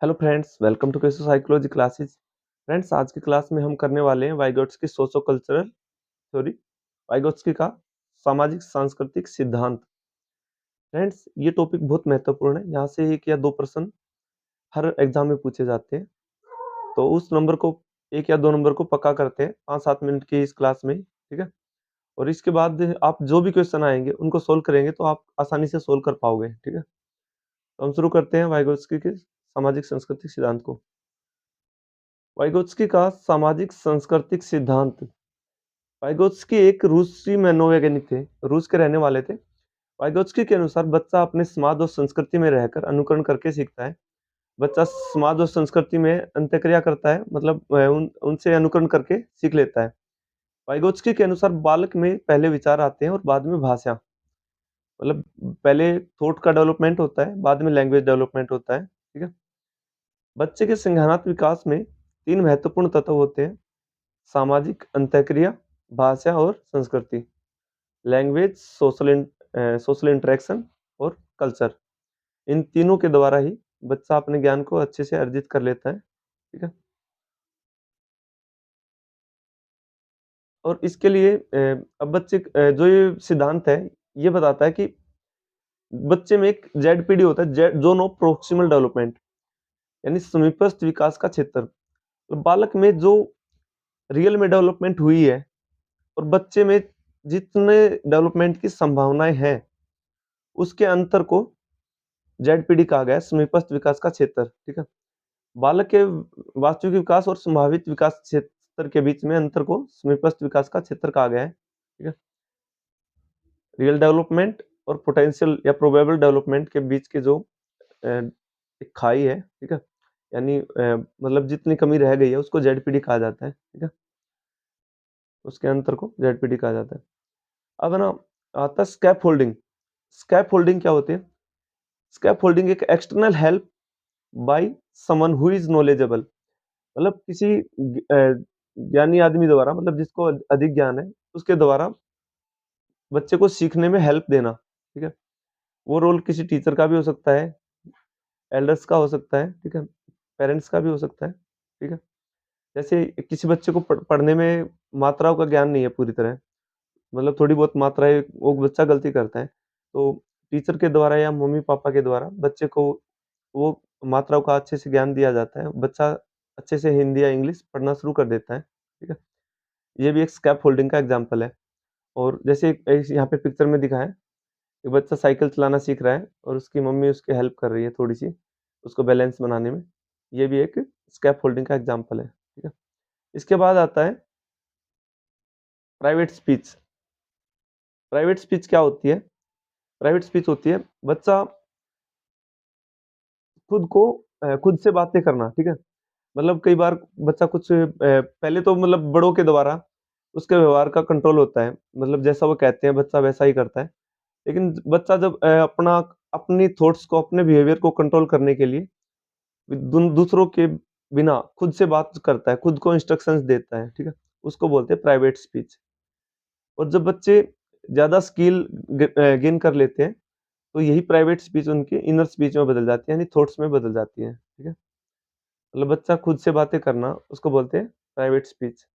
Hello friends, welcome to केसो psychology classes. Friends, आज की क्लास में हम करने वाले हैं वाइगोट्स्की सोशो कल्चरल थ्योरी, वाइगोट्स्की का सामाजिक सांस्कृतिक सिद्धांत। फ्रेंड्स, ये टॉपिक बहुत महत्वपूर्ण है। यहाँ से 1 या 2 प्रश्न हर एग्जाम में पूछे जाते हैं, तो उस नंबर को 1 या 2 नंबर को पक्का करते हैं 5-7 मिनट की इस क्लास में, ठीक है। और इसके बाद आप जो भी क्वेश्चन आएंगे उनको सोल्व करेंगे तो आप आसानी से सोल्व कर पाओगे, ठीक है। तो हम शुरू करते हैं वाइगोट्स्की के सामाजिक सांस्कृतिक सिद्धांत को। वाइगोत्स्की का सामाजिक सांस्कृतिक सिद्धांत। वाइगोत्स्की एक रूसी मनोवैज्ञानिक थे, रूस के रहने वाले थे। वाइगोत्स्की के अनुसार बच्चा अपने समाज और संस्कृति में रहकर अनुकरण करके सीखता है। बच्चा समाज और संस्कृति में अंत्यक्रिया करता है, मतलब उनसे अनुकरण करके सीख लेता है। वाइगोत्स्की के अनुसार बालक में पहले विचार आते हैं और बाद में भाषा, मतलब पहले थॉट का डेवलपमेंट होता है, बाद में लैंग्वेज डेवलपमेंट होता है, ठीक है। बच्चे के संज्ञानात्मक विकास में 3 महत्वपूर्ण तत्व होते हैं: सामाजिक अंतःक्रिया, भाषा और संस्कृति, लैंग्वेज, सोशल इंटरेक्शन और कल्चर। इन तीनों के द्वारा ही बच्चा अपने ज्ञान को अच्छे से अर्जित कर लेता है, ठीक है। और इसके लिए अब जो ये सिद्धांत है, ये बताता है कि बच्चे में एक जेडपीडी होता है, जोन ऑफ प्रोक्सिमल डेवलपमेंट, यानी समीपस्थ विकास का क्षेत्र। तो बालक में जो रियल में डेवलपमेंट हुई है और बच्चे में जितने डेवलपमेंट की संभावनाएं हैं, उसके अंतर को जेडपीडी कहा गया है, समीपस्थ विकास का क्षेत्र, ठीक है। बालक के वास्तविक विकास और संभावित विकास क्षेत्र के बीच में अंतर को समीपस्थ विकास का क्षेत्र कहा गया है, ठीक है। रियल डेवलपमेंट और पोटेंशियल या प्रोबेबल डेवलपमेंट के बीच के जो एक खाई है, ठीक है, यानी मतलब जितनी कमी रह गई है उसको जेडपीडी कहा जाता है, ठीक है। उसके अंतर को जेडपीडी कहा जाता है। अब है ना, आता है स्कैप होल्डिंग। स्कैप होल्डिंग क्या होती है? स्कैप होल्डिंग एक external help by someone who is knowledgeable, मतलब किसी ज्ञानी आदमी द्वारा, मतलब जिसको अधिक ज्ञान है, उसके द्वारा बच्चे को सीखने में हेल्प देना, ठीक है। वो रोल किसी टीचर का भी हो सकता है, एल्डर्स का हो सकता है, ठीक है, पेरेंट्स का भी हो सकता है, ठीक है। जैसे किसी बच्चे को पढ़ने में मात्राओं का ज्ञान नहीं है पूरी तरह, मतलब थोड़ी बहुत मात्राएं वो बच्चा गलती करता है, तो टीचर के द्वारा या मम्मी पापा के द्वारा बच्चे को वो मात्राओं का अच्छे से ज्ञान दिया जाता है, बच्चा अच्छे से हिंदी या इंग्लिश पढ़ना शुरू कर देता है, ठीक है। ये भी एक स्कैप होल्डिंग का एग्जाम्पल है। और जैसे यहाँ पे पिक्चर में दिखा है, एक बच्चा साइकिल चलाना सीख रहा है और उसकी मम्मी उसकी हेल्प कर रही है थोड़ी सी, उसको बैलेंस बनाने में। ये भी एक स्कैप होल्डिंग का एग्जाम्पल है, ठीक है। इसके बाद आता है प्राइवेट स्पीच। प्राइवेट स्पीच क्या होती है? प्राइवेट स्पीच होती है बच्चा खुद से बातें करना, ठीक है। मतलब कई बार बच्चा कुछ पहले तो मतलब बड़ों के द्वारा उसके व्यवहार का कंट्रोल होता है, मतलब जैसा वो कहते हैं बच्चा वैसा ही करता है। लेकिन बच्चा जब अपनी थॉट्स को, अपने बिहेवियर को कंट्रोल करने के लिए दूसरों के बिना खुद से बात करता है, खुद को इंस्ट्रक्शंस देता है, ठीक है, उसको बोलते हैं प्राइवेट स्पीच। और जब बच्चे ज्यादा स्किल गेन कर लेते हैं, तो यही प्राइवेट स्पीच उनकी इनर स्पीच में बदल जाती है, यानी थॉट्स में बदल जाती है, ठीक है। मतलब बच्चा खुद से बातें करना, उसको बोलते हैं प्राइवेट स्पीच।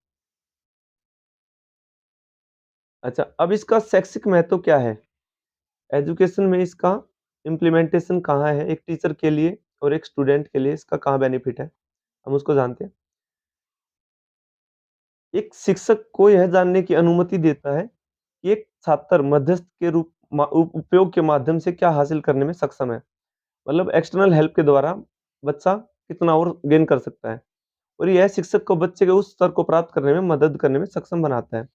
अच्छा, अब इसका शैक्षिक महत्व क्या है? एजुकेशन में इसका इम्प्लीमेंटेशन कहाँ है, एक टीचर के लिए और एक स्टूडेंट के लिए इसका कहाँ बेनिफिट है, हम उसको जानते हैं। एक शिक्षक को यह जानने की अनुमति देता है कि एक छात्र मध्यस्थ के उपयोग के माध्यम से क्या हासिल करने में सक्षम है, मतलब एक्सटर्नल हेल्प के द्वारा बच्चा कितना और गेन कर सकता है। और यह शिक्षक को बच्चे के उस स्तर को प्राप्त करने में मदद करने में सक्षम बनाता है।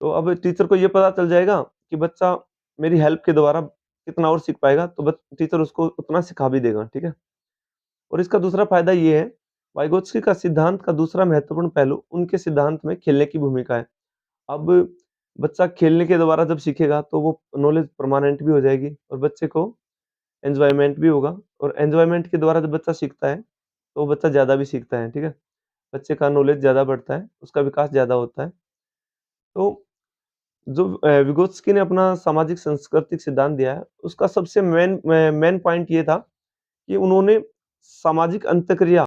तो अब टीचर को ये पता चल जाएगा कि बच्चा मेरी हेल्प के द्वारा कितना और सीख पाएगा, तो टीचर उसको उतना सिखा भी देगा, ठीक है। और इसका दूसरा फायदा ये है, वाइगोत्स्की का सिद्धांत का दूसरा महत्वपूर्ण पहलू उनके सिद्धांत में खेलने की भूमिका है। अब बच्चा खेलने के द्वारा जब सीखेगा तो वो नॉलेज परमानेंट भी हो जाएगी और बच्चे को एन्जॉयमेंट भी होगा। और एन्जॉयमेंट के द्वारा जब बच्चा सीखता है, तो बच्चा ज़्यादा भी सीखता है, ठीक है। बच्चे का नॉलेज ज़्यादा बढ़ता है, उसका विकास ज़्यादा होता है। तो जो विगोत्स्की ने अपना सामाजिक सांस्कृतिक सिद्धांत दिया है, उसका सबसे मेन पॉइंट ये था कि उन्होंने सामाजिक अंतःक्रिया